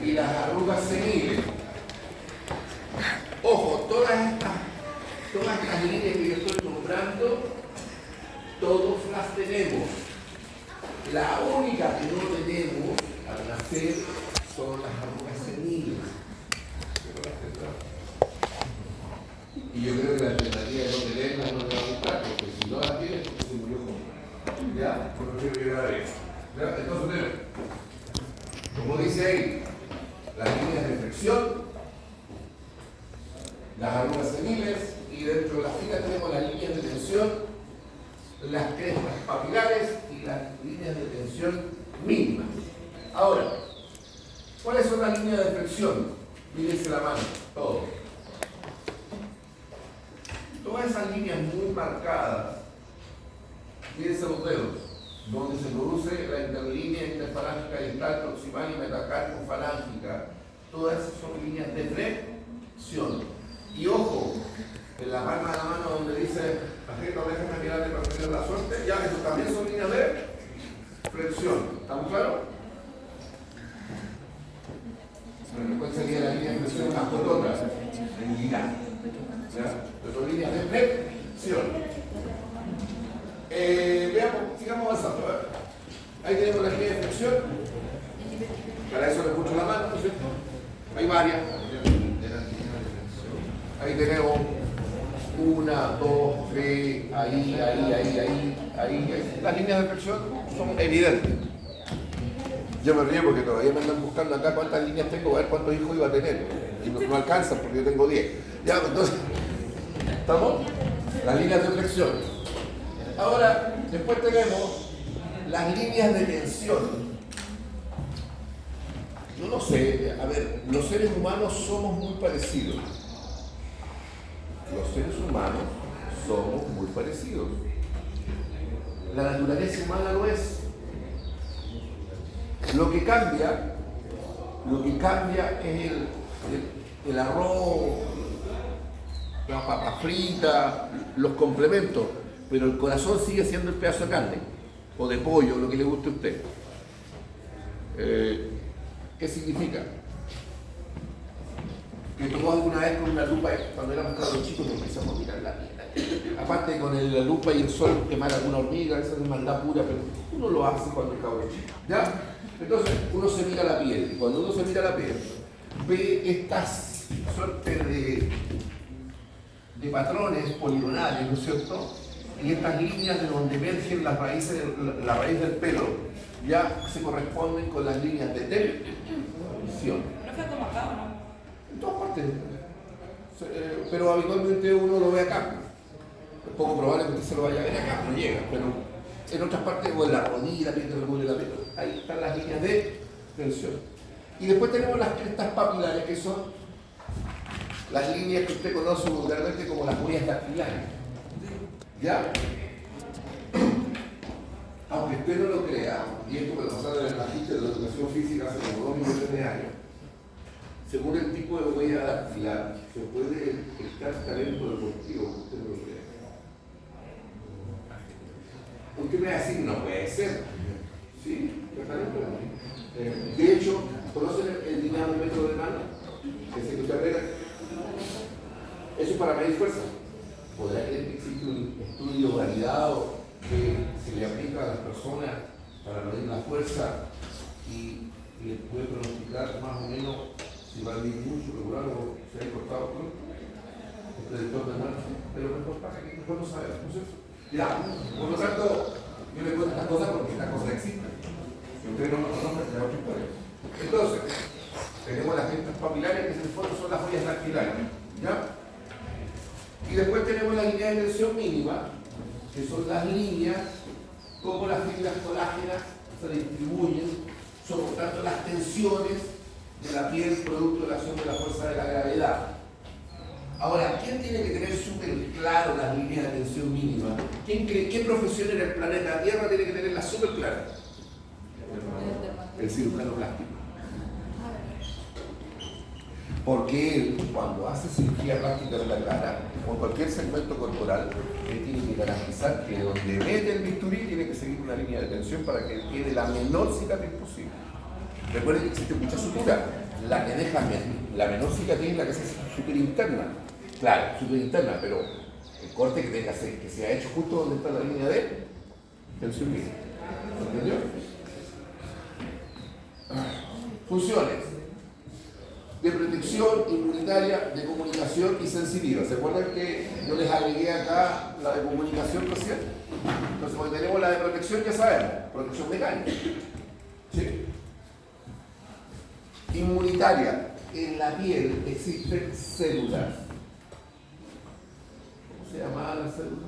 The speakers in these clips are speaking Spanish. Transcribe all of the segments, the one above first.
y las arrugas seniles. Ojo, todas estas líneas que yo estoy nombrando, todos las tenemos. La única que no tenemos al nacer son las arrugas seniles. Y yo creo que la alternativa de no tenerlas no le va a gustar, porque si no las tienes, se murió con. ¿Ya? Por lo que llegar a eso. ¿Ya? Entonces, como dice ahí, las líneas de flexión, las arrugas seniles, y dentro de las filas tenemos las líneas de tensión, las crestas papilares y las líneas de tensión mínimas. Ahora, ¿cuáles son las líneas de flexión? Mírense la mano, todo. Todas esas líneas muy marcadas, mírense los dedos, donde se produce la interlínea interfalángica distal, proximal y metacarpofalángica. Todas esas son líneas de flexión. Y ojo, en la palma de la mano donde dice Agito, déjame mirarle para tener la suerte, ya eso también son líneas de flexión. ¿Estamos claros? Bueno, ¿cuál sería la línea de flexión? Las cototas. En línea. ¿Ya? Son líneas de flexión. Veamos, sigamos avanzando. Ahí tenemos la línea de flexión. Para eso le escucho la mano, ¿no es cierto? Hay varias. Ahí tenemos 1, 2, 3, ahí. Las líneas de flexión son evidentes. Yo me río porque todavía me andan buscando acá cuántas líneas tengo, a ver cuántos hijos iba a tener. Y no alcanzan porque yo tengo 10. Ya, entonces, ¿estamos? Las líneas de flexión. Ahora, después tenemos las líneas de tensión. Yo no sé, a ver, los seres humanos somos muy parecidos. Los seres humanos somos muy parecidos. La naturaleza humana lo es. Lo que cambia es el arroz, la papa frita, los complementos, pero el corazón sigue siendo el pedazo de carne, o de pollo, lo que le guste a usted. ¿Qué significa? Que tomó alguna vez con una lupa, cuando éramos cabros chicos, nos empezamos a mirar la piel. Aparte con la lupa y el sol quemar alguna hormiga, esa es maldad pura, pero uno lo hace cuando es cabro chico. ¿Ya? Entonces uno se mira la piel, y cuando uno se mira la piel, ve estas suertes de patrones poligonales, ¿no es cierto? Y estas líneas de donde emergen las raíces, la raíz del pelo, ya se corresponden con las líneas de tensión. ¿No fue como acá o no? En todas partes, pero habitualmente uno lo ve acá. Es poco probable que usted se lo vaya a ver acá, no llega, pero en otras partes, o en la rodilla, la piel que recubre la piel, ahí están las líneas de tensión. Y después tenemos las crestas papilares, que son las líneas que usted conoce vulgarmente como las huellas dactilares. ¿Ya? Aunque usted no lo crea, y esto me lo pasaron en el magíster de la educación física hace como 2 millones de años, según el tipo de huella dactilar, se puede detectar talento deportivo, usted no lo crea. Usted me va a decir, no puede ser. Sí, el talento. De hecho, ¿conocen el dinamómetro de mano? Ese que usted agrega. Eso es para medir fuerza. ¿Podrá creer que existe un estudio validado que se le aplica a las personas para medir la fuerza y les puede pronosticar más o menos si va a vivir mucho, regular o se ha cortado pronto? El predictor de mano. Pero mejor pasa que mejor no sabemos, ¿no es cierto? Ya, por lo tanto, yo le cuento estas cosas porque estas cosas existen. Si ustedes no lo conocen, es otra historia. Entonces, tenemos las crestas papilares que en el fondo son las huellas dactilares. ¿Ya? Y después tenemos la línea de tensión mínima, que son las líneas, como las fibras colágenas se distribuyen, soportando las tensiones de la piel producto de la acción de la fuerza de la gravedad. Ahora, ¿quién tiene que tener súper claro las líneas de tensión mínima? ¿Qué profesión en el planeta Tierra tiene que tenerlas súper claras? El cirujano plástico. Porque él, cuando hace cirugía plástica de la cara o en cualquier segmento corporal, él tiene que garantizar que donde mete el bisturí tiene que seguir una línea de tensión para que quede la menor cicatriz posible. Recuerden que existe mucha sutura. La que deja la menor cicatriz es la que es superinterna. Claro, superinterna, pero el corte que tenga que se ha hecho justo donde está la línea de tensión mínima. ¿Entendió? Funciones de protección inmunitaria, de comunicación y sensitiva. ¿Se acuerdan que yo les agregué acá la de comunicación recién? Entonces, cuando tenemos la de protección, ya sabemos, protección mecánica. ¿Sí? Inmunitaria. En la piel existen células. ¿Cómo se llamaban las células?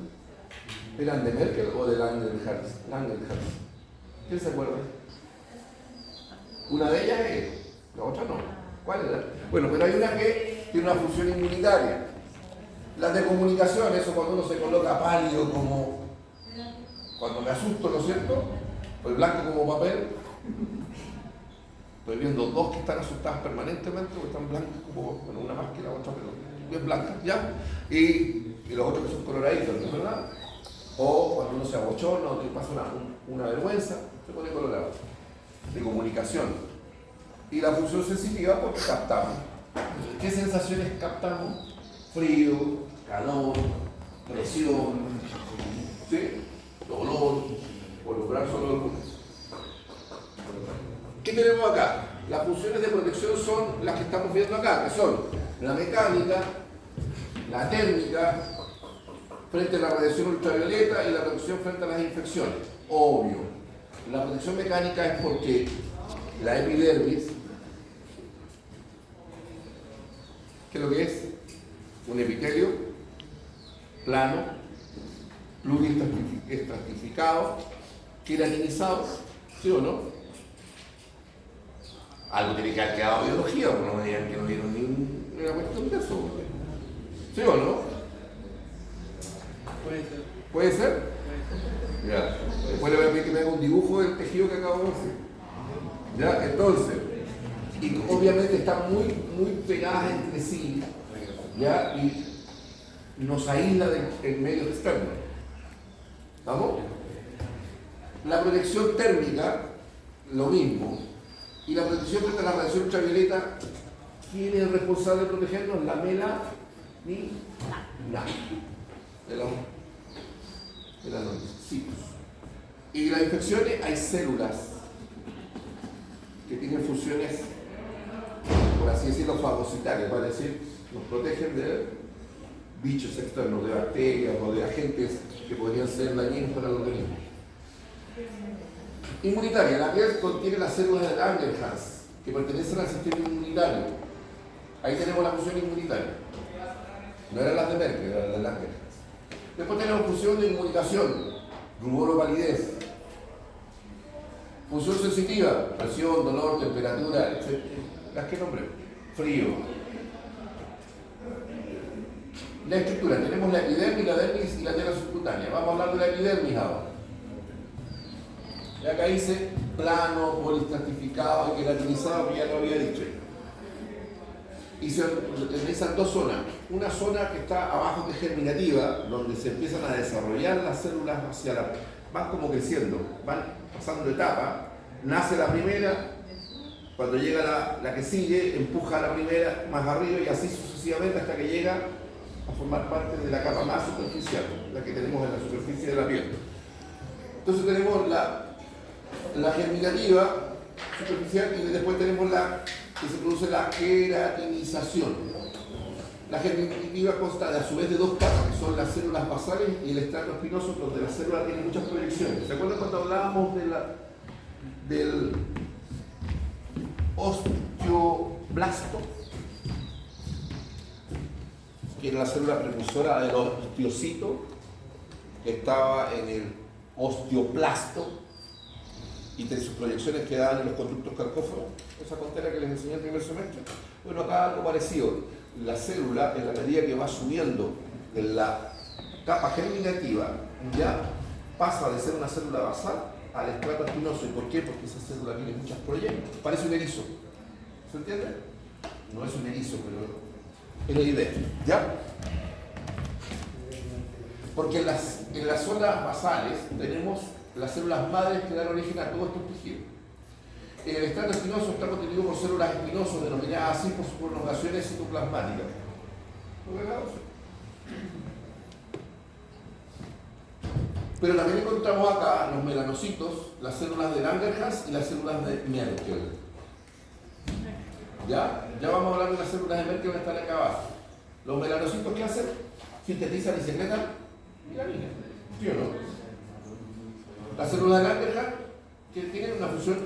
¿Eran de Merkel o de Langerhans? ¿Quién se acuerda? Una de ellas es, la otra no. ¿Cuál era? Bueno, pero hay una que tiene una función inmunitaria. Las de comunicación, eso cuando uno se coloca pálido como cuando me asusto, ¿no es cierto? O el blanco como papel. Estoy viendo dos que están asustadas permanentemente, porque están blancas como, bueno, una más que la otra, pero bien blancas, ¿ya? Y los otros que son coloraditos, ¿no es verdad? O cuando uno se abochona o te pasa una vergüenza, se pone colorado. De comunicación. Y la función sensitiva porque captamos. ¿Qué sensaciones captamos? Frío, calor, presión, ¿sí? Dolor, por los brazos o los lunes. ¿Qué tenemos acá? Las funciones de protección son las que estamos viendo acá, que son la mecánica, la térmica, frente a la radiación ultravioleta y la protección frente a las infecciones. Obvio. La protección mecánica es porque la epidermis, ¿qué es lo que es? Un epitelio plano, pluriestratificado, queratinizado, ¿sí o no? Algo tiene que haber quedado biología, porque no me digan que no vieron ni una cuestión de eso. ¿Sí o no? Puede ser. ¿Puede ser? Ya. Después le voy a pedir que me haga un dibujo del tejido que acabo de hacer. ¿Ya? Entonces, y obviamente están muy pegadas entre sí, ¿ya? Y nos aísla del medio externo. ¿Vamos? La protección térmica, lo mismo. Y la protección frente a la radiación ultravioleta, ¿quién es el responsable de protegernos? La melanina. Melanocitos. Y las infecciones, hay células que tienen funciones, por así decirlo, fagocitarias, es decir, nos protegen de bichos externos, de bacterias o de agentes que podrían ser dañinos para el organismo. Inmunitaria, la piel contiene las células de Langerhans, que pertenecen al sistema inmunitario. Ahí tenemos la función inmunitaria. No eran las de Merkel, eran las de Langerhans. Después tenemos función de inmunización, rubor o palidez. Función sensitiva, presión, dolor, temperatura, etc. Las que nombré. Frío. La estructura, tenemos la epidermis, la dermis y la tela subcutánea. Vamos a hablar de la epidermis ahora. Ya acá dice plano, polistratificado y queratinizado, que ya lo había dicho. Y se realizan dos zonas. Una zona que está abajo, que es germinativa, donde se empiezan a desarrollar las células hacia la... van como creciendo, van pasando de etapa. Nace la primera, cuando llega la que sigue, empuja a la primera más arriba y así sucesivamente hasta que llega a formar parte de la capa más superficial, la que tenemos en la superficie de la piel. Entonces tenemos la germinativa superficial y después tenemos la que se produce la queratinización. La germinativa consta a su vez de dos capas, que son las células basales y el estrato espinoso, donde la célula tiene muchas proyecciones. ¿Se acuerdan cuando hablábamos del osteoblasto? Que era la célula precursora del osteocito, que estaba en el osteoplasto y de sus proyecciones quedaban en los conductos carcóforos, esa contera que les enseñé el primer semestre. Bueno, acá algo parecido. La célula, en la medida que va subiendo en la capa germinativa, ya pasa de ser una célula basal al estrato espinoso. ¿Y por qué? Porque esa célula tiene muchas proyecciones. Parece un erizo. ¿Se entiende? No es un erizo, pero es la idea. ¿Ya? Porque en las zonas basales tenemos las células madres que dan origen a todos estos tejidos. El estrato espinoso está constituido por células espinosas denominadas así por sus prolongaciones citoplasmáticas. Pero también encontramos acá los melanocitos, las células de Langerhans y las células de Merkel. ¿Ya? Ya vamos a hablar de las células de Merkel que están acá abajo. Los melanocitos, ¿qué hacen? Sintetizan y secretan melanina. ¿Sí o no? Las células de Langerhans que tienen una función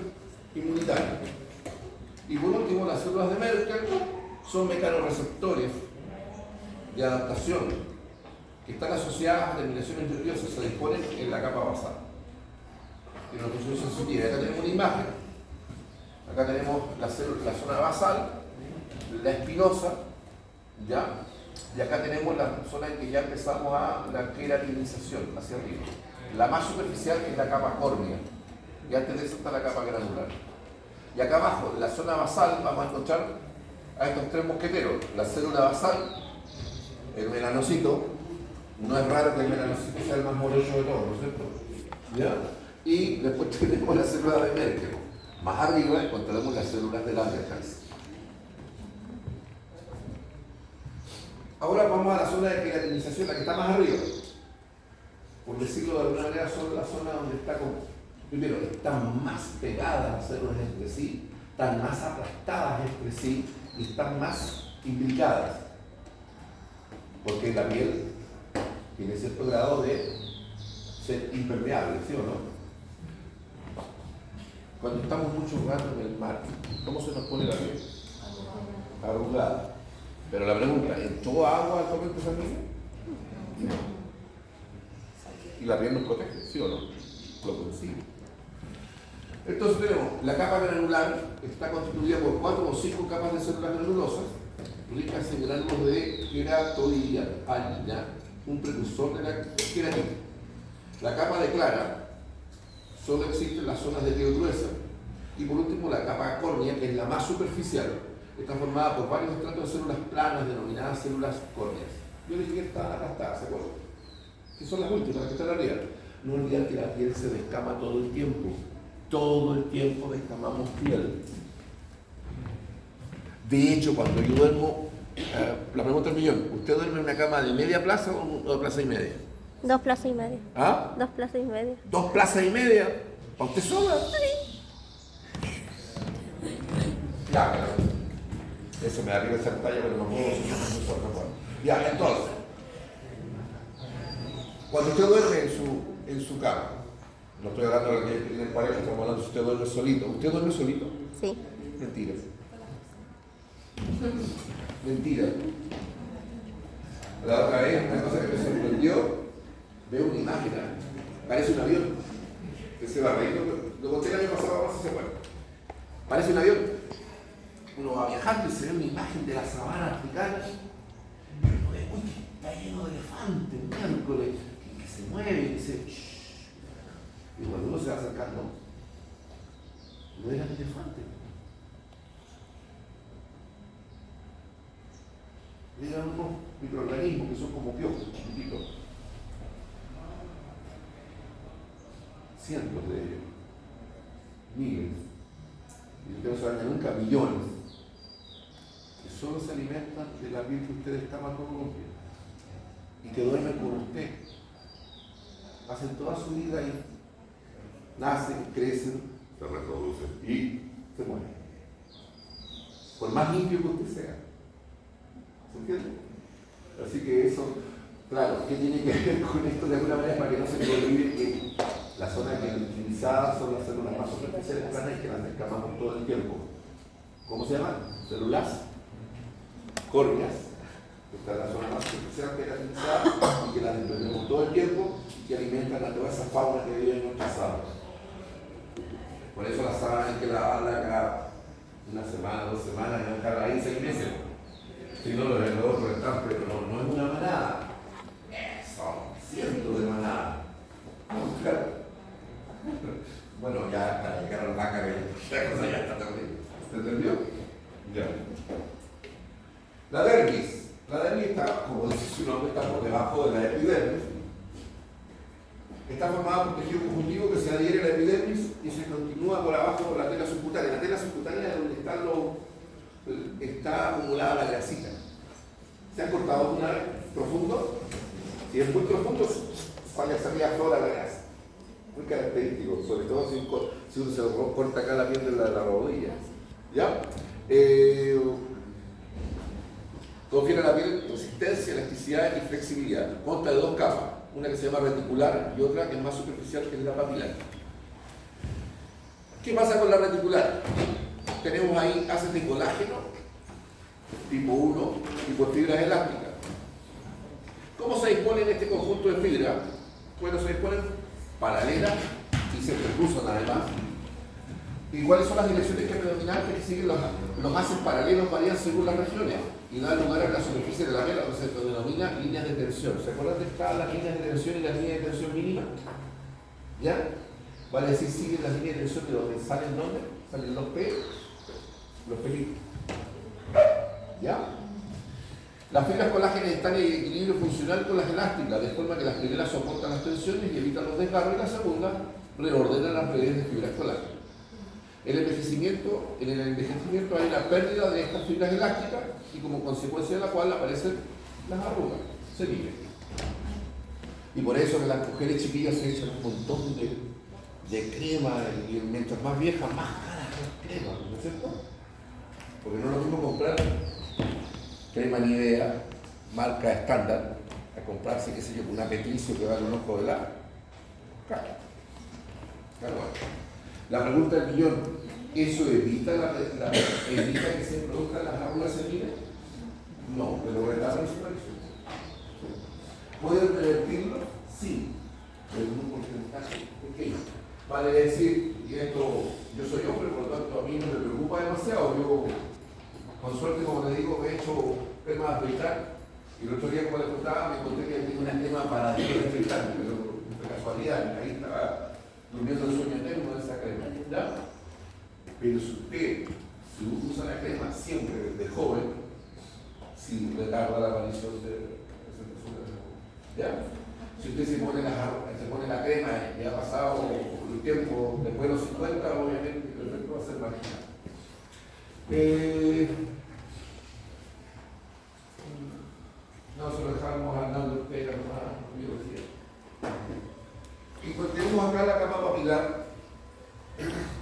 inmunitaria. Y por último, las células de Merkel son mecanorreceptores de adaptación que están asociadas a terminaciones nerviosas, se disponen en la capa basal. Tiene una función sensitiva. Acá tenemos una imagen. Acá tenemos la zona basal, la espinosa, ¿ya? Y acá tenemos la zona en que ya empezamos a la queratinización hacia arriba. La más superficial es la capa córnea. Y antes de eso está la capa granular. Y acá abajo, en la zona basal, vamos a encontrar a estos tres mosqueteros. La célula basal, el melanocito. No es raro que el melanocito sea el más morocho de todos, ¿no es cierto? ¿Ya? Y después tenemos la célula de Merkel. Más arriba encontraremos las células de Langerhans. Ahora vamos a la zona de queratinización, la que está más arriba. Por decirlo de alguna manera, son la zona donde está primero, están más pegadas las células entre sí, están más aplastadas entre sí y están más imbricadas. Porque la piel tiene cierto grado de ser impermeable, ¿sí o no? Cuando estamos mucho rato en el mar, ¿cómo se nos pone la piel? Arrugada. Pero la pregunta, ¿entró agua al torrente sanguíneo? No. Y la piel nos protege, ¿sí o no? Lo consigue. Entonces tenemos, la capa granular está constituida por 4 o 5 capas de células granulosas, ricas en gránulos de queratoidina, un precursor de la queratina. La capa de clara solo existe en las zonas de piel gruesa. Y por último, la capa córnea, que es la más superficial, está formada por varios estratos de células planas denominadas células córneas. Yo dije que estaban aplastadas, ¿se acuerdan? Que son las últimas, las que están arriba. No olvidar que la piel se descama todo el tiempo. Todo el tiempo descamamos piel. De hecho, cuando yo duermo, la pregunta del millón, ¿usted duerme en una cama de media plaza o de plaza y media? 2 plazas y media. ¿Ah? 2 plazas y media. 2 plazas y media. ¿A usted sola? Sí. Ya, pero eso me da arriba esa talla, pero no puedo si no puedo. Ya, entonces, cuando usted duerme en su cama, no estoy hablando de que tienen pareja, estamos hablando si usted duerme solito. ¿Usted duerme solito? Sí. Mentira. Mentira. La otra vez, una cosa que me sorprendió, veo una imagen, parece un avión, que se va a reír, lo conté el año pasado, no sé si se acuerda. Parece un avión. Uno va viajando y se ve una imagen de la sabana africana. Y uno ve, uy, está lleno de elefantes, miércoles, que se mueve y dice, shh. Y cuando uno se va acercando, no eran elefantes. Eran unos microorganismos que son como piojos, chiquititos. Cientos de ellos. Miles. Y ustedes no saben nunca, millones. Que solo se alimentan de la piel que ustedes escaman todos los días. Y que duermen con usted. Hacen toda su vida ahí. Nacen, crecen, se reproducen y se mueren. Por más limpio que usted sea. ¿Se entiende? Así que eso, claro, ¿qué tiene que ver con esto de alguna manera para que no se me olvide que la zona que utilizadas son las células más superficiales planas que las descamamos todo el tiempo? ¿Cómo se llaman? Células córneas, que está en la zona más superficial queratinizada y que las desprendemos todo el tiempo y que alimentan a toda esa fauna que vive en nuestras sábanas. Por eso las sábanas hay que lavarla cada una semana, 2 semanas y no dejarla ahí 6 meses. Si no, los otros están, pero no es una manada. Son cientos de manadas. Claro. Bueno, ya para llegar a la vaca, la cosa ya está terrible. ¿Se entendió? Ya. La dermis. La dermis está, como dice su nombre, está por debajo de la epidermis. Está formada por tejido conjuntivo que se adhiere a la epidermis y se continúa por abajo por la tela subcutánea. La tela subcutánea es donde está acumulada la grasita. ¿Se han cortado una vez profundo? Si es muy profundo, sale hacia arriba toda la grasa. Muy característico, sobre todo si uno se corta acá la piel de la rodilla. ¿Ya? Confiere a la piel consistencia, elasticidad y flexibilidad. Consta de dos capas, una que se llama reticular y otra que es más superficial, que es la papilar. ¿Qué pasa con la reticular? Tenemos ahí haces de colágeno, tipo 1, y por fibras elásticas. ¿Cómo se disponen este conjunto de fibras? Bueno, se disponen paralelas y se intercruzan además. ¿Y cuáles son las direcciones que predominantes que siguen los haces paralelos? Varían según las regiones y dan lugar a la superficie de la piel, donde se denomina líneas de tensión. ¿Se acuerdan de estas las líneas de tensión y las líneas de tensión mínima? ¿Ya? Vale decir, siguen las líneas de tensión de donde salen ¿dónde? Salen los pelitos. ¿Ya? Las fibras colágenas están en equilibrio funcional con las elásticas, de forma que las primeras soportan las tensiones y evitan los desgarros, y las segundas reordenan las redes de fibras colágenas. En el envejecimiento hay una pérdida de estas fibras elásticas y como consecuencia de la cual aparecen las arrugas seniles. Y por eso que las mujeres chiquillas se echan un montón de crema y mientras más viejas, más caras las cremas, ¿no es cierto? Porque no es lo mismo comprar crema Nivea, marca estándar, a comprarse, qué sé yo, una Petricio que vale un ojo de la cara. Claro. La pregunta del millón, ¿eso evita que se produzcan las arrugas seniles? No, pero ¿verdad? ¿Pueden revertirlo? Sí, pero en un porcentaje pequeño. Vale decir, y esto, yo soy hombre, por lo tanto a mí no me preocupa demasiado. Yo, con suerte, como le digo, he hecho crema de afeitar, y el otro día, como le contaba, me encontré que tenía una crema para afeitarme, pero de casualidad, ahí estaba durmiendo el sueño eterno de esa crema. ¿Ya? Pero si uno usa la crema siempre desde joven, sí retarda la aparición de ¿ya? Si usted se pone la crema y ha pasado el tiempo después de los 50, obviamente el efecto va a ser marginal. No, se lo dejamos andando usted, hermano, biología. Y pues tenemos acá la capa papilar,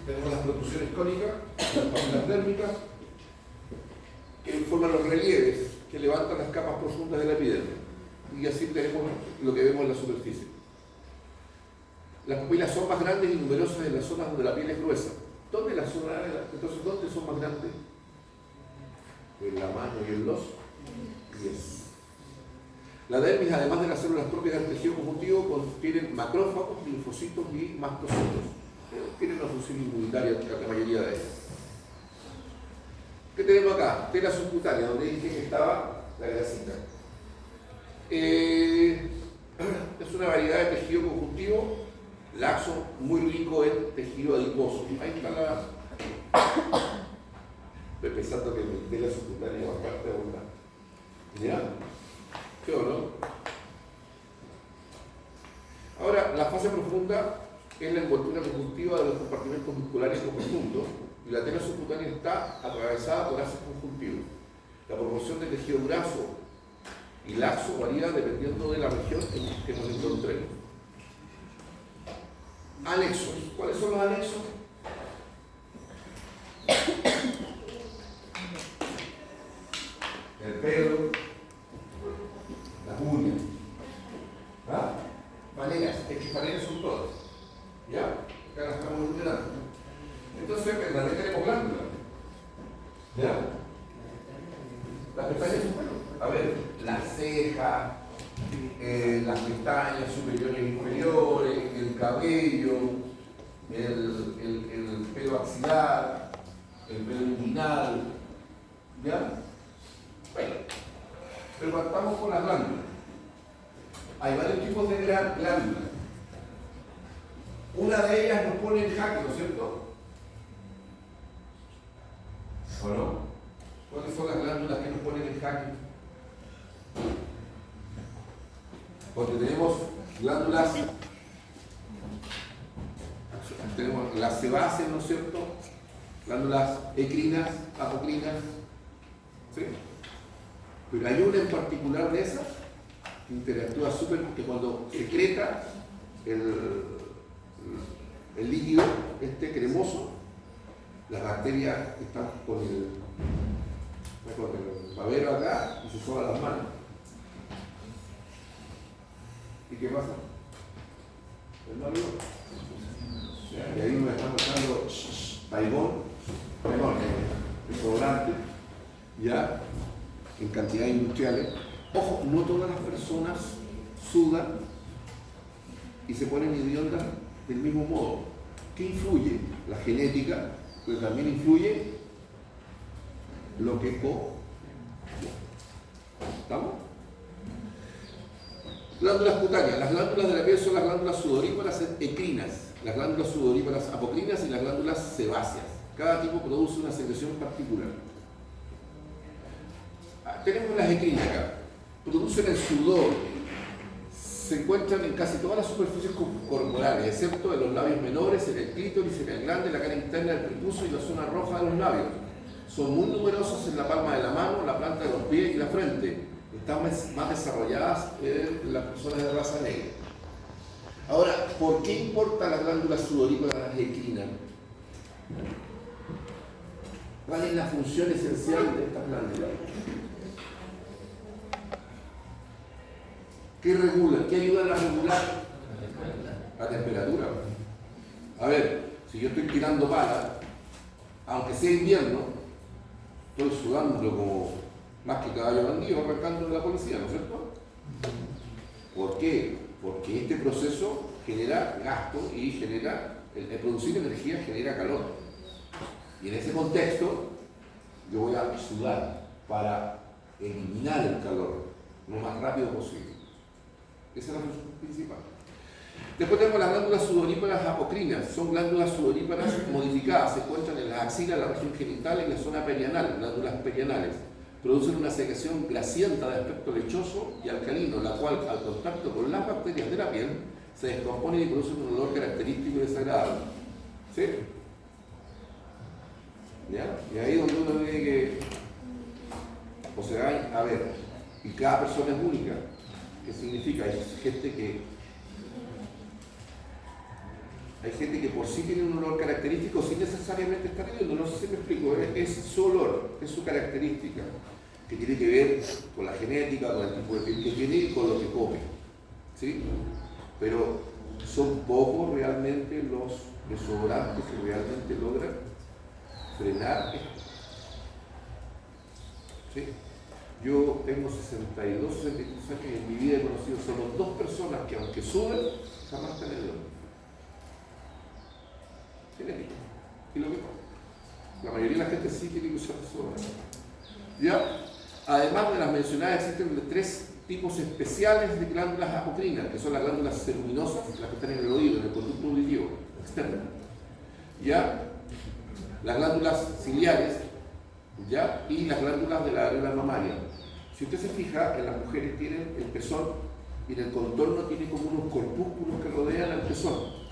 tenemos las protrusiones cónicas, las papilas dérmicas, que forman los relieves que levantan las capas profundas de la epidermis. Y así tenemos lo que vemos en la superficie. Las pupilas son más grandes y numerosas en las zonas donde la piel es gruesa. Entonces, ¿dónde son más grandes? En la mano y en los pies. La dermis, además de las células propias del tejido conjuntivo, contienen macrófagos, linfocitos y mastocitos. Tienen una función inmunitaria la mayoría de ellas. ¿Qué tenemos acá? Tela subcutánea, donde dije que estaba la grasita. Es una variedad de tejido conjuntivo laxo, muy rico en tejido adiposo. Ahí está la... Estoy pensando que mi tela subcutánea va a parte de una. ¿Ya? ¿Sí o no? Ahora, la fase profunda es la envoltura conjuntiva de los compartimentos musculares profundos y la tela subcutánea está atravesada por haces conjuntivos. La proporción de tejido graso y laxo varía dependiendo de la región en que nos encontremos. Anexos. ¿Cuáles son los anexos? El pelo, las uñas. ¿Ah? Maneras, es que maneras son todas. ¿Ya? Acá las estamos enumerando. Entonces, en la tenemos glándulas. ¿Ya? Las pestañas son buenas. A ver, la ceja, las pestañas superiores e inferiores, el cabello, el pelo axilar, el pelo inguinal. ¿Ya? Bueno, pero partamos con las glándulas. Hay varios tipos de glándulas. Una de ellas nos pone en jaque, ¿no es cierto? ¿O no? ¿Cuáles son las glándulas que nos ponen en jaque? Porque tenemos glándulas tenemos las sebáceas, ¿no es cierto? Glándulas ecrinas, apocrinas, ¿sí? Pero hay una en particular de esas que interactúa súper, que cuando secreta el líquido cremoso, las bacterias están con el babero acá y se soban las manos. ¿Y qué pasa? El labio. Y ahí me están mostrando desodorante, ya, en cantidades industriales. Ojo, no todas las personas sudan y se ponen hediondas del mismo modo. ¿Qué influye? La genética, pero también influye lo que ¿estamos? Glándulas cutáneas. Las glándulas de la piel son las glándulas sudoríparas ecrinas, las glándulas sudoríparas apocrinas y las glándulas sebáceas. Cada tipo produce una secreción particular. Tenemos las ecrinas acá. Producen el sudor. Se encuentran en casi todas las superficies corporales, excepto en los labios menores, en el clítoris, en el glande, la cara interna del prepucio y la zona roja de los labios. Son muy numerosas en la palma de la mano, la planta de los pies y la frente. Están más desarrolladas en las personas de raza negra. Ahora, ¿por qué importa la glándula sudorípara ecrina? ¿Cuál es la función esencial de esta glándula? ¿Qué regula? ¿Qué ayuda a regular? La temperatura. A ver, si yo estoy tirando pala, aunque sea invierno, estoy sudando como más que caballo bandido arrancando de la policía, ¿no es cierto? ¿Por qué? Porque este proceso genera gasto y genera, el producir energía genera calor. Y en ese contexto, yo voy a sudar para eliminar el calor lo más rápido posible. Esa es la función principal. Después tenemos las glándulas sudoríparas apocrinas. Son glándulas sudoríparas modificadas. Se encuentran en las axilas, la región genital y en la zona perianal, glándulas perianales. Producen una secreción grasienta de aspecto lechoso y alcalino, la cual, al contacto con las bacterias de la piel, se descompone y produce un olor característico y desagradable. ¿Sí? ¿Ya? Y ahí donde uno ve que, o sea, a ver, y cada persona es única. ¿Qué significa? Hay gente que por sí tiene un olor característico sin necesariamente estar viendo, no sé si me explico, es su olor, es su característica, que tiene que ver con la genética, con el tipo de piel que tiene y con lo que come. ¿Sí? Pero son pocos realmente los desodorantes que realmente logran frenar esto. ¿Sí? Yo tengo 62, 63 años y en mi vida he conocido solo 2 personas que, aunque suben, jamás están en el olor. Genético. Y lo mismo. La mayoría de la gente sí tiene que usar desodorante. ¿Ya? Además de las mencionadas, existen 3 tipos especiales de glándulas apocrinas, que son las glándulas ceruminosas, las que están en el oído, en el conducto auditivo externo. ¿Ya? Las glándulas ciliares, ¿ya? Y las glándulas de la areola mamaria. Si usted se fija, en las mujeres tienen el pezón y en el contorno tiene como unos corpúsculos que rodean al pezón.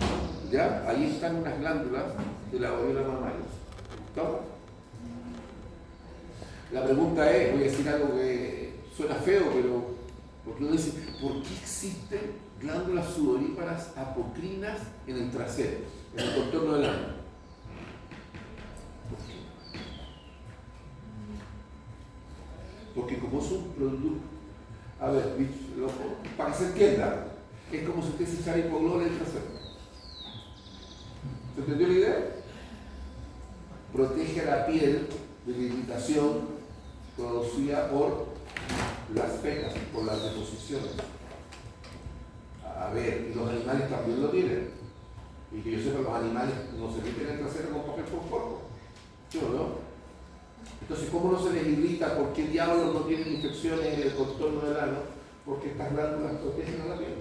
¿Ya? Ahí están unas glándulas de la areola mamaria. ¿Estamos? La pregunta es, voy a decir algo que suena feo, pero porque uno dice, ¿por qué existen glándulas sudoríparas apocrinas en el trasero, en el contorno del ano? Porque como es un producto, a ver, para que se entienda, es como si usted se echara hipoglós en el trasero. ¿Se entendió la idea? Protege a la piel de la irritación producida por las fecas, por las deposiciones. A ver, y los animales también lo tienen. Y que yo sepa, los animales no se meten en el trasero con papel conforme. ¿Sí o no? Entonces, ¿cómo no se les irrita? ¿Por qué diablos no tienen infecciones en el contorno del ano? Porque estas glándulas protegen a la piel.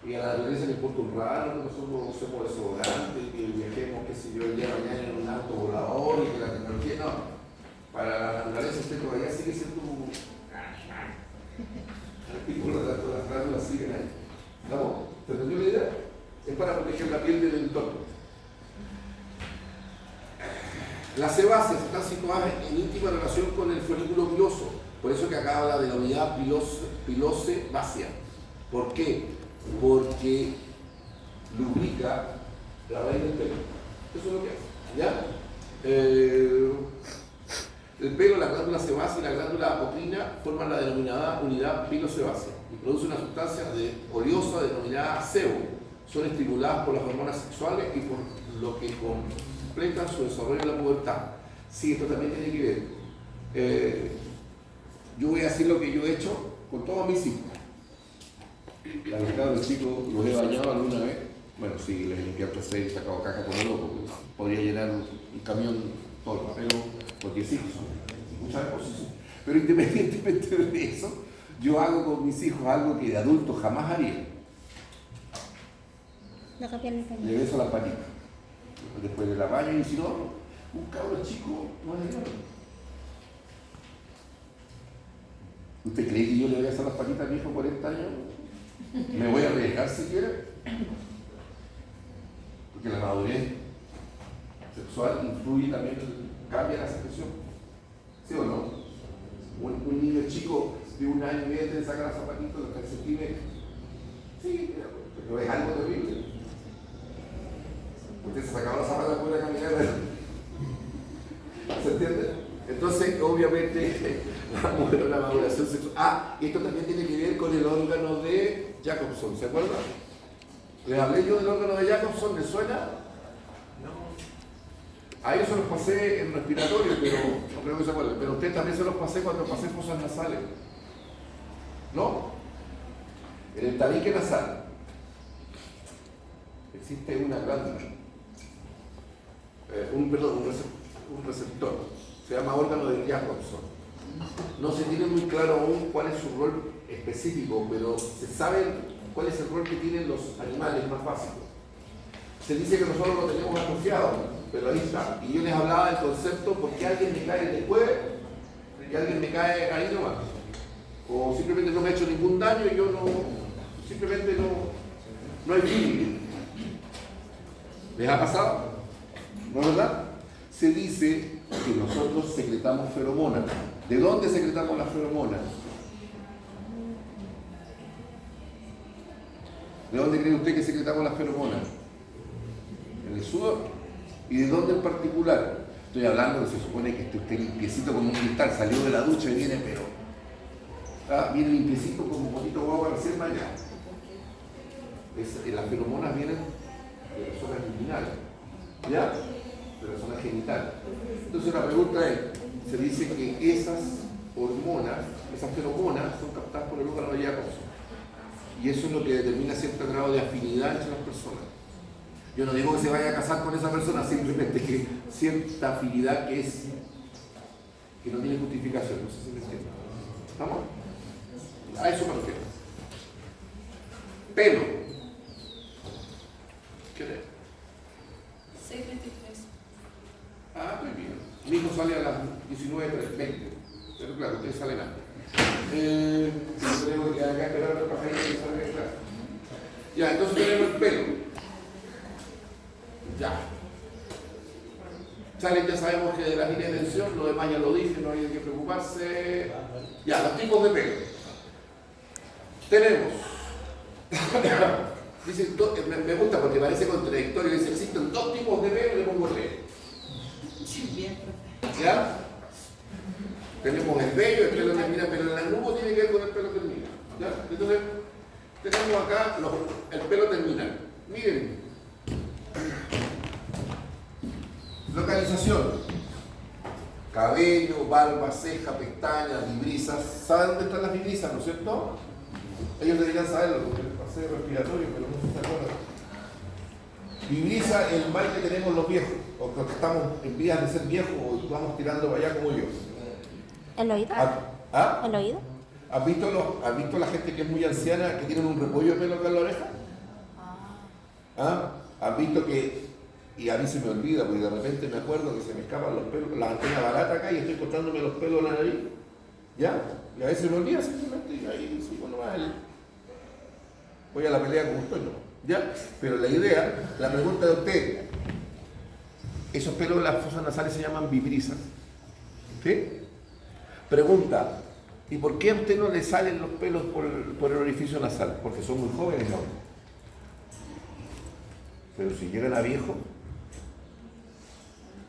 Y a la naturaleza le importa un raro que nosotros usemos desodorante, que viajemos, qué sé yo, el día de mañana en un auto volador y que la tecnología no. Para la naturaleza usted todavía sigue siendo un... Y por lo tanto las glándulas siguen ahí. ¿Estamos? ¿Te entendió la idea? Es para proteger la piel del entorno. Las sebáceas están situadas en íntima relación con el folículo piloso, por eso que acá habla de la unidad pilosebácea. ¿Por qué? Porque lubrica la raíz del pelo. Eso es lo que hace. ¿Ya? El pelo, la glándula sebácea y la glándula apocrina forman la denominada unidad pilosebácea y produce una sustancia oleosa denominada sebo. Son estimuladas por las hormonas sexuales y por lo que completan su desarrollo en la pubertad. Sí, esto también tiene que ver. Yo voy a decir lo que yo he hecho con todos mis hijos. La mitad de los chicos los he bañado alguna vez. Bueno, sí, les he limpiado el trasero y sacado caja como loco. Podría llenar un camión todo, pero porque sí, son muchas cosas. Pero independientemente de eso, yo hago con mis hijos algo que de adulto jamás haría. No cambiar el pañal. Le beso las patitas. Después de la baño y si no, un cabro chico no es grave. ¿Usted cree que yo le voy a hacer las patitas a mi hijo 40 años? ¿Me voy a arriesgar siquiera? Porque la madurez sexual influye también, cambia la secreción. ¿Sí o no? Un niño chico de 1 año y medio te saca los zapatitos, los calcetines. Sí, pero es algo terrible. Usted se sacaba los zapatos para poder caminar. ¿Se entiende? Entonces, obviamente, la maduración sexual. Esto también tiene que ver con el órgano de Jacobson, ¿se acuerdan? ¿Les hablé yo del órgano de Jacobson? ¿Les suena? A ellos se los pasé en respiratorio, pero no creo que se acuerden. Pero a ustedes también se los pasé cuando pasé fosas nasales. ¿No? En el tabique nasal existe una glándula, un receptor, se llama órgano de Jacobson. No se tiene muy claro aún cuál es su rol específico, pero se sabe cuál es el rol que tienen los animales más básicos. Se dice que nosotros lo tenemos atrofiado, pero ahí está. Y yo les hablaba del concepto porque alguien me cae después y alguien me cae ahí nomás. O simplemente no me ha hecho ningún daño y yo no, simplemente no hay feeling. ¿Les ha pasado? ¿No es verdad? Se dice que nosotros secretamos feromonas. ¿De dónde secretamos las feromonas? ¿De dónde cree usted que secretamos las feromonas? En el sudor. ¿Y de dónde en particular? Estoy hablando que se supone que usted limpiecito como un cristal, salió de la ducha y viene, pero viene limpiecito como un bonito guagua recién bañado. Las feromonas vienen de la zona genital, ¿ya? De la zona genital. Entonces la pregunta es, se dice que esas hormonas, esas feromonas son captadas por el órgano de Jacobson. Y eso es lo que determina cierto grado de afinidad entre las personas. Yo no digo que se vaya a casar con esa persona, simplemente que cierta afinidad que no tiene justificación. No sé si me entienden. ¿Estamos? A eso me refiero. Pelo. ¿Qué es? 6:23. Ah, muy bien. Mi hijo sale a las 19:20. Pero claro, ustedes salen antes. Tenemos que acá esperar a otra pasadita que salga de clase. Ya, entonces tenemos el pelo. Ya. Salen, ya sabemos que de la línea de tensión, lo demás ya lo dije, no hay que preocuparse. Ya, los tipos de pelo. Tenemos. Dice, me gusta porque parece contradictorio. Dice, existen 2 tipos de pelo, le pongo leer. ¿Ya? Tenemos el vello, el pelo termina, pero el lanugo tiene que ver con el pelo terminal. ¿Ya? Entonces, tenemos acá el pelo terminal. Miren. Localización. Cabello, barba, ceja, pestañas, vibrisas. ¿Saben dónde están las vibrisas, no es cierto? Ellos deberían saberlo porque les pasé respiratorio, pero no se acuerdan. Vibrisa el mal que tenemos los viejos, o los que estamos en vías de ser viejos y vamos tirando para allá como yo. ¿El oído? ¿Ah? ¿El oído? ¿Has visto la gente que es muy anciana que tienen un repollo de pelo acá en la oreja? ¿Ah? ¿Has visto que, y a mí se me olvida porque de repente me acuerdo que se me escapan los pelos, las antenas baratas acá y estoy cortándome los pelos en la nariz? ¿Ya? Y a veces me olvida simplemente y ahí sigo nomás voy a la pelea como estoy, ¿no? ¿Ya? Pero la idea, la pregunta de usted, esos pelos de las fosas nasales se llaman vibrisas. ¿Sí? Pregunta, ¿y por qué a usted no le salen los pelos por el orificio nasal? Porque son muy jóvenes ahora. Pero si llegan a viejo,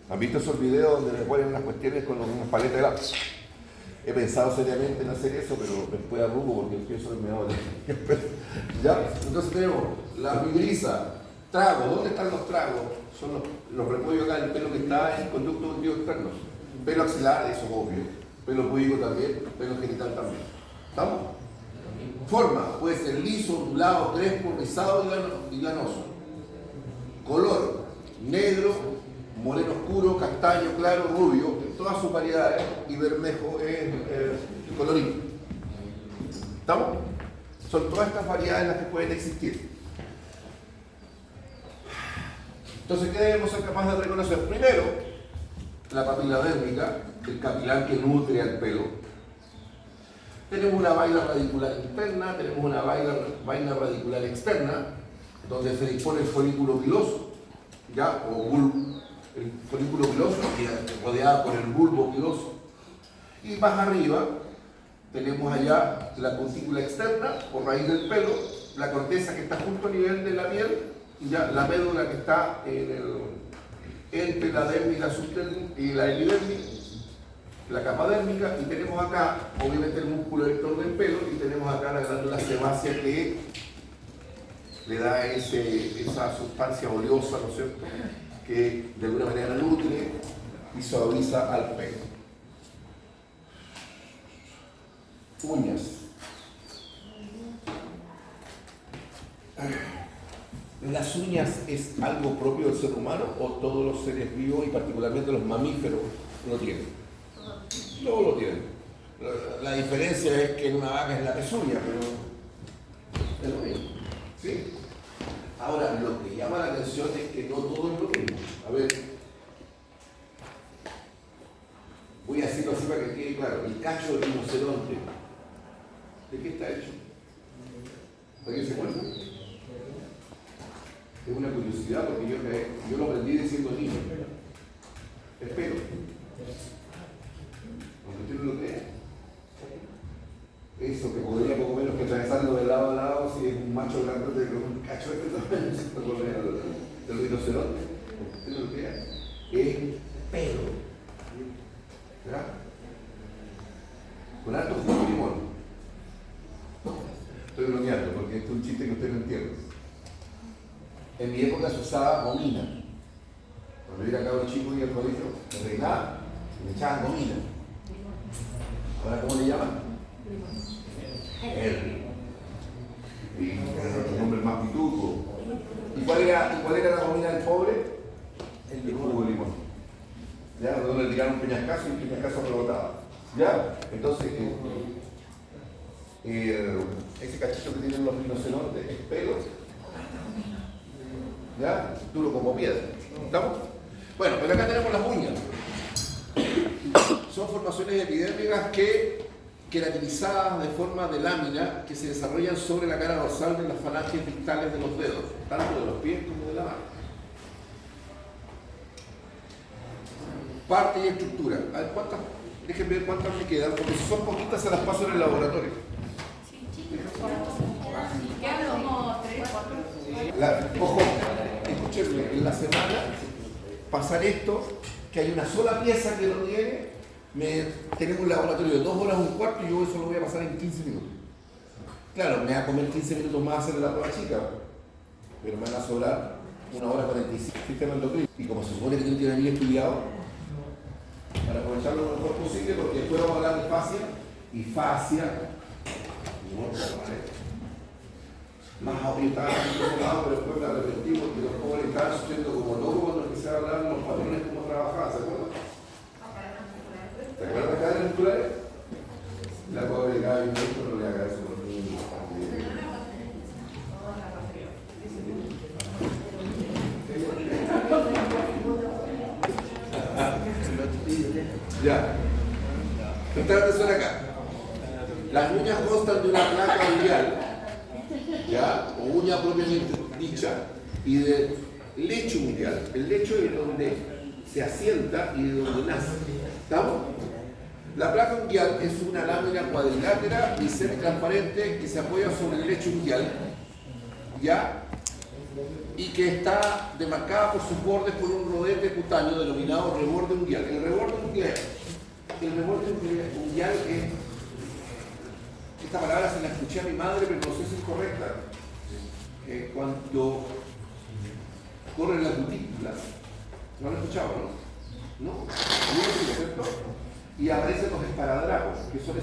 ¿han visto esos videos donde le ponen unas cuestiones con unas paletas de helado? He pensado seriamente en hacer eso, pero después arrugo porque empiezo me da ¿Ya? Entonces tenemos la vibrisa, tragos. ¿Dónde están los tragos? Son los repollos acá, el pelo que está en el conducto auditivo externo. Pelo axilar, eso es obvio. Pelo púbico también, pelo genital también. ¿Estamos? Forma, puede ser liso, ondulado, crespo, rizado y lanoso. Color, negro, moreno oscuro, castaño, claro, rubio, en todas sus variedades, y bermejo es el colorín. ¿Estamos? Son todas estas variedades las que pueden existir. Entonces, ¿qué debemos ser capaces de reconocer? Primero, la papila dérmica, el capilar que nutre al pelo. Tenemos una vaina radicular interna, tenemos una vaina radicular externa, donde se dispone el folículo piloso, ¿ya? El folículo piloso, rodeado por el bulbo piloso. Y más arriba tenemos allá la cutícula externa, por raíz del pelo, la corteza que está justo a nivel de la piel, y ya la médula que está entre la dermis y la epidermis, la capa dérmica, y tenemos acá, obviamente, el músculo erector del pelo, y tenemos acá la glándula sebácea que le da esa sustancia oleosa, ¿no es cierto?, que de alguna manera nutre y suaviza al pelo. Uñas. ¿Las uñas es algo propio del ser humano o todos los seres vivos y particularmente los mamíferos lo tienen? Todos lo tienen. La diferencia es que en una vaca es la pezuña, pero es lo mismo. ¿Sí? Ahora, lo que llama la atención es que no todo es lo mismo. A ver, voy a decirlo así para que quede claro. El cacho del rinoceronte, ¿de qué está hecho? ¿Alguien se acuerda? Es una curiosidad porque yo lo aprendí de siendo niño. Es pelo. Aunque usted no lo crea. Eso que podría poco menos que atravesarlo de lado a lado si es un macho grandote con un cacho de tamaño del rinoceronte. Usted no lo crea. Es pelo. ¿Verdad? Con alto jugo de limón. Estoy bromeando porque esto es un chiste que usted no entiende. En mi época se usaba gomina. Cuando yo era cabro chico y al colegio, me arreglaba y me echaban gomina. ¿Ahora cómo le llaman? El. Y el nombre más pituco. ¿Y cuál era la gomina del pobre? El jugo de limón. ¿Ya? Donde le tiraron un peñascazo y el peñascazo rebotaba. ¿Ya? Entonces, ese cachito que tienen los rinocerontes es pelo. ¿Ya? Duro como piedra. ¿Estamos? Bueno, pero acá tenemos las uñas. Son formaciones epidérmicas queratinizadas de forma de lámina que se desarrollan sobre la cara dorsal de las falanges distales de los dedos, tanto de los pies como de la mano. Parte y estructura. A ver, déjenme ver cuántas me quedan, porque si son poquitas se las paso en el laboratorio. Ojo, escúchenme, en la semana pasar esto, que hay una sola pieza que lo tiene, tenemos un laboratorio de 2 horas, un cuarto, y yo eso lo voy a pasar en 15 minutos. Claro, me va a comer 15 minutos más hacer la prueba chica, pero me van a sobrar 1 hora 45 sistema endocrino. Y como se supone que tiene que venir estudiado, para aprovecharlo lo mejor posible, porque después vamos a hablar de fascia, y fascia, más aprietada en otro lado, pero después me arrepentí porque los jóvenes estaban sufriendo como locos cuando empecé a hablar de los patrones, cómo trabajaban, ¿se acuerdan? ¿Te acuerdas de cadenas musculares? La pobre Gaby no le haga eso a los niños. Ya. Presta atención acá. Las uñas constan de una placa biliar, ¿ya? O uña propiamente dicha, y del lecho unguial. El lecho es donde se asienta y de donde nace. ¿Estamos? La placa unguial es una lámina cuadrilátera y semitransparente que se apoya sobre el lecho unguial, ¿ya? Y que está demarcada por sus bordes por un rodete cutáneo denominado reborde unguial. El reborde unguial es... Esta palabra se la escuché a mi madre, pero no sé si es correcta. Cuando corren las cutículas. ¿No lo han escuchado, no? ¿No? ¿Cierto? Y aparecen los esparadrapos, que son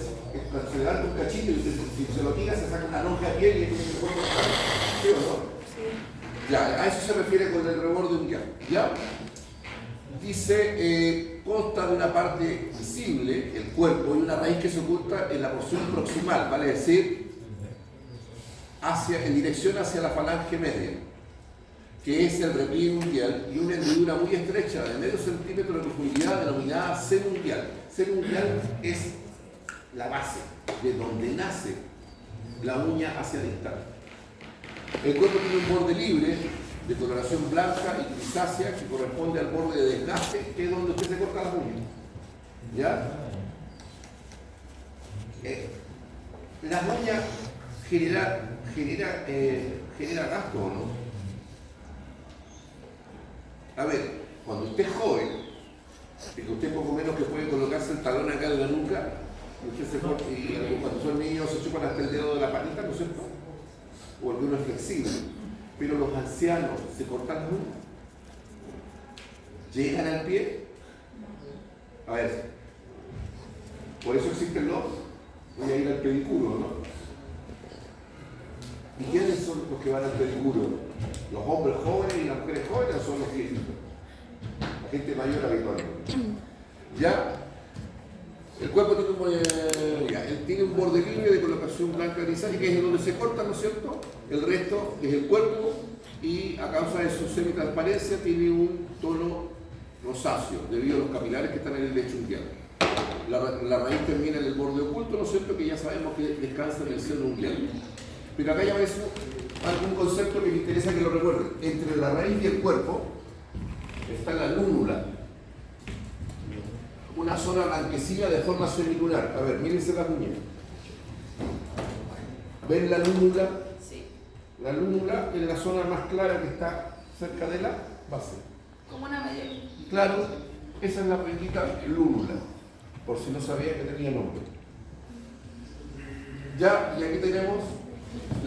cuando se levanta un cachito y si se lo tira se saca una lonja de piel y es el cuerpo. ¿Sí o no? Sí. Ya, a eso se refiere con el reborde unguial. ¿Ya? Dice, consta de una parte visible, el cuerpo, y una raíz que se oculta en la porción proximal, vale decir, en dirección hacia la falange media, que es el repliegue unguial, y una hendidura muy estrecha de medio centímetro de profundidad denominada seno unguial. Seno unguial es la base de donde nace la uña hacia distal. El cuerpo tiene un borde libre de coloración blanca y grisácea que corresponde al borde de desgaste, que es donde usted se corta las uñas. ¿Ya? Las uñas genera gasto, ¿o no? A ver, cuando usted es joven, que usted poco menos que puede colocarse el talón acá de la nuca, usted se corta, y cuando son niños se chupan hasta el dedo de la patita, ¿no es cierto? O alguno es flexible. Pero los ancianos se cortan las uñas. ¿Llegan al pie? A ver, por eso existen voy a ir al pedicuro, ¿no? ¿Y quiénes son los que van al pedicuro? ¿Los hombres jóvenes y las mujeres jóvenes o son los viejitos? La gente mayor habitualmente. ¿Ya? El cuerpo tiene un borde libre de colocación blanca grisácea, que es donde se corta, ¿no es cierto? El resto es el cuerpo y a causa de su semitransparencia tiene un tono rosáceo debido a los capilares que están en el lecho unguial. La raíz termina en el borde oculto, ¿no es cierto? Que ya sabemos que descansa en el seno unguial. Pero acá ya ves algún concepto que me interesa que lo recuerden. Entre la raíz y el cuerpo está la lúnula, una zona blanquecina de forma semilunar. A ver, mírense las uñas. ¿Ven la lúnula? Sí. La lúnula es la zona más clara que está cerca de la base. Como una media. Claro, esa es la bendita lúnula, por si no sabía que tenía nombre. Ya, y aquí tenemos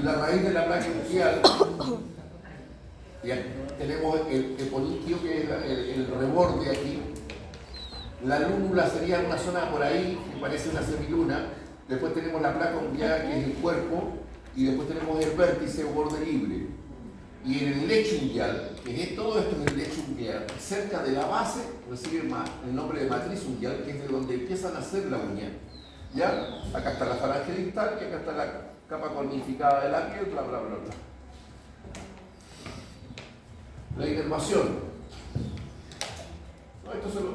la raíz de la placa unguial. Ya tenemos el epoliquio, que es el reborde aquí. La lúnula sería una zona por ahí que parece una semiluna. Después tenemos la placa unguial, que es el cuerpo, y después tenemos el vértice o borde libre. Y en el lecho unguial, que es todo esto en el lecho unguial, cerca de la base, recibe el nombre de matriz unguial, que es de donde empieza a nacer la uña. ¿Ya? Acá está la falange distal y acá está la capa cornificada de la piel, bla, bla, bla, bla. La inervación. No, esto se lo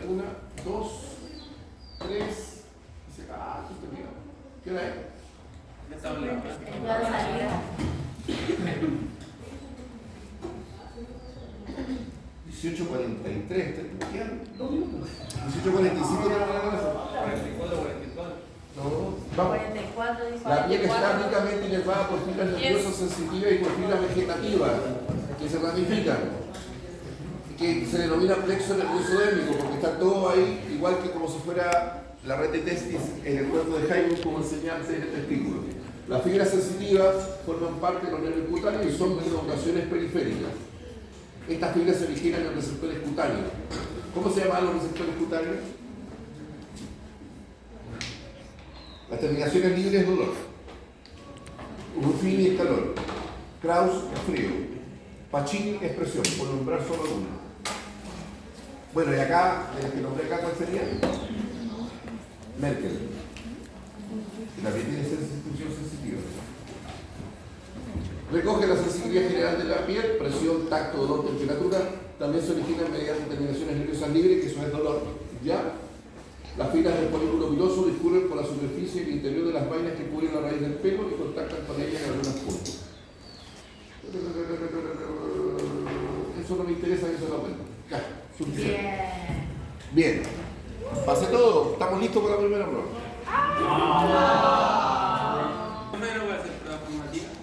una, dos, tres, y se esto está bien. ¿Qué hora es? Va a salir. 18:43, ¿quedan 2 minutos? 18:45 no la clase. 44. No, vamos. 44, dice. La piel está ricamente inervada por fibras nerviosas sensitivas y por fibras vegetativas que se ramifican, que se denomina plexo nervioso dérmico, porque está todo ahí, igual que como si fuera la red de testis en el cuerpo de Jaime, como enseñanza en el testículo. Las fibras sensitivas forman parte de los nervios cutáneos y son prolongaciones periféricas. Estas fibras se originan en receptores cutáneos. ¿Cómo se llaman los receptores cutáneos? Las terminaciones libres es dolor. Ruffini es calor. Krauss es frío. Pacini es presión, por nombrar solo una. Bueno, y acá, el que nombré acá, ¿cuál sería? Merkel. Que también tiene sensición sensitiva. Recoge la sensibilidad general de la piel, presión, tacto, dolor, temperatura. También se originan mediante terminaciones nerviosas libres, que eso es dolor. ¿Ya? Las fibras del folículo piloso discurren por la superficie y el interior de las vainas que cubren la raíz del pelo y contactan con ella en algunos puntos. interesa que eso lo cuente. Ya, suficiente. Bien. Bien. Pasé todo. ¿Estamos listos para la primera prueba?